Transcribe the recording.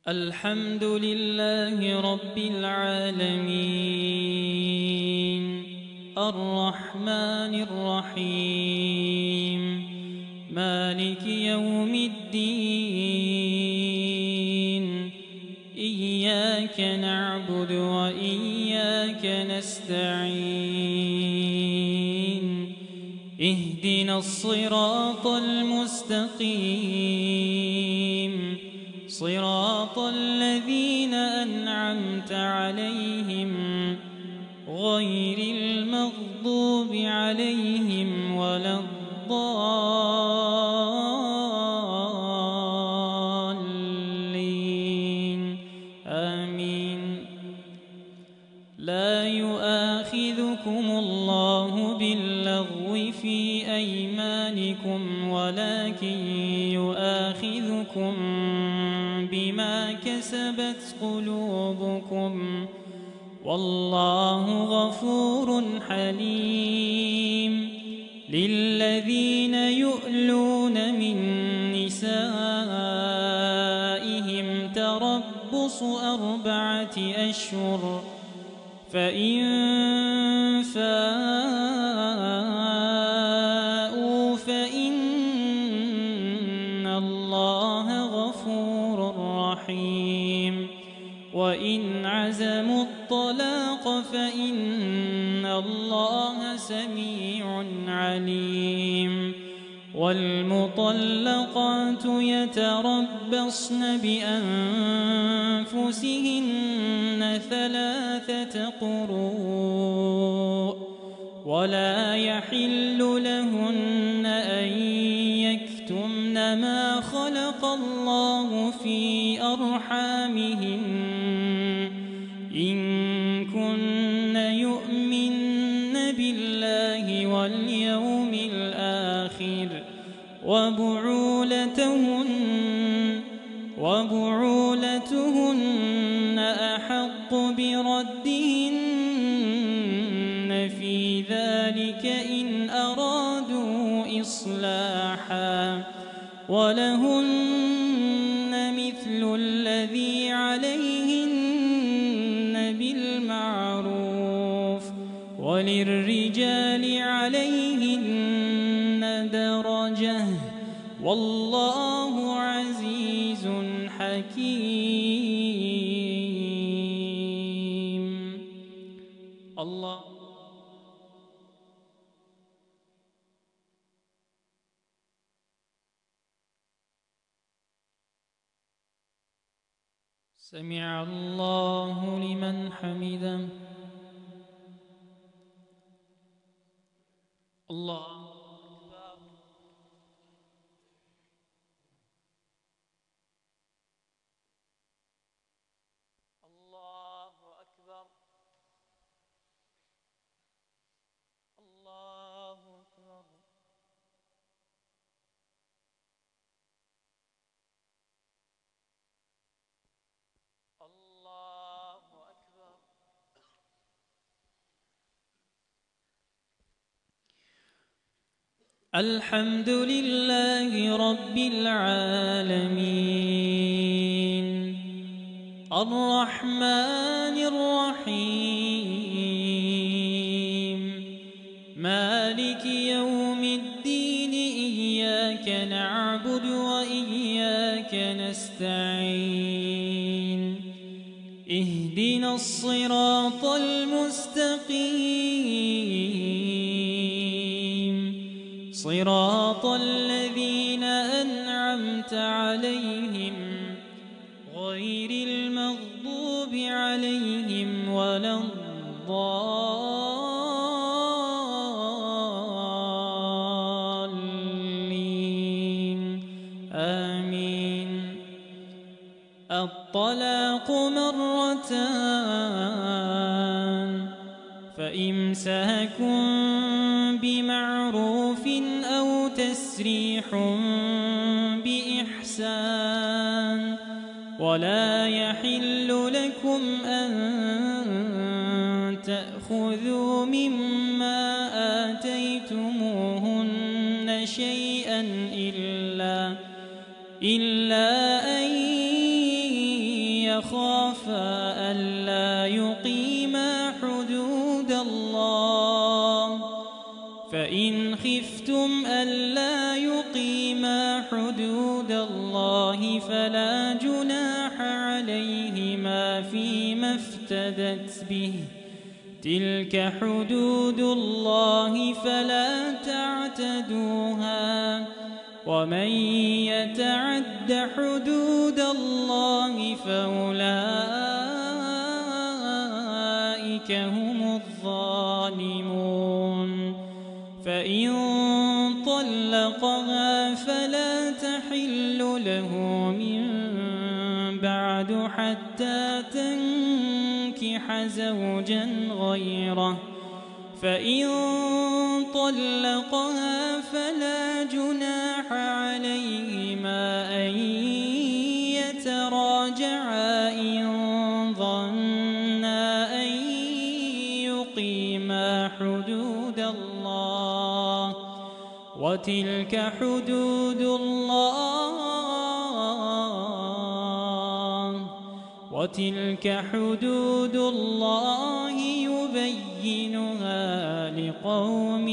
الحمد لله رب العالمين الرحمن الرحيم مالك يوم الدين إياك نعبد وإياك نستعين اهدنا الصراط المستقيم صراط الذين أنعمت عليهم غير المغضوب عليهم ولا الضالين آمين. لا يؤاخذكم الله باللغو في أيمانكم ولكن يؤاخذكم بما كسبت قلوبكم والله غفور حليم. للذين يؤلون من نسائهم تربص 4 أشهر فإن فاءوا فإن الله غفور رحيم. وإن عزموا الطلاق فإن الله سميع عليم. والمطلقات يتربصن بأنفسهن 3 قروء ولا يحل لهن أن يكتمن ما خلق الله في أرحامهن إن كن يؤمن بالله واليوم الآخر وبعولتهن أحق بردهن في ذلك إن أرادوا إصلاحا ولهن مثل الذي عليهن بالمعروف وللرجال عليهن درجة والله عزيز حكيم. الله سمع الله لمن حمده. الله أكبر. الله أكبر. الله أكبر. الحمد لله رب العالمين الرحمن الرحيم مالك يوم الدين إياك نعبد وإياك نستعين اهدنا الصراط المستقيم صراط الذين أنعمت عليهم غير المغضوب عليهم ولا الضالين آمين. الطلاق 2 فإمساك بمعروف أو تسريح بإحسان ولا يحل لكم أن تأخذوا مما آتيتموهن شيئا إلا أن يخافا ألا يقيما حدود الله فإن خفتم ألا يقيما حدود الله فلا جناح عليهما فيما افتدت به تلك حدود الله فلا تعتدوها ومن يتعد حدود الله فأولئك هم الظالمون فإن طلقها فلا تحل له من بعد حتى تنكح زوجا غيره فإن طلقها فلا جناح عليهما أن يتراجعا إن ظنا أن يقيما حدود الله وتلك حدود الله يبينها لقوم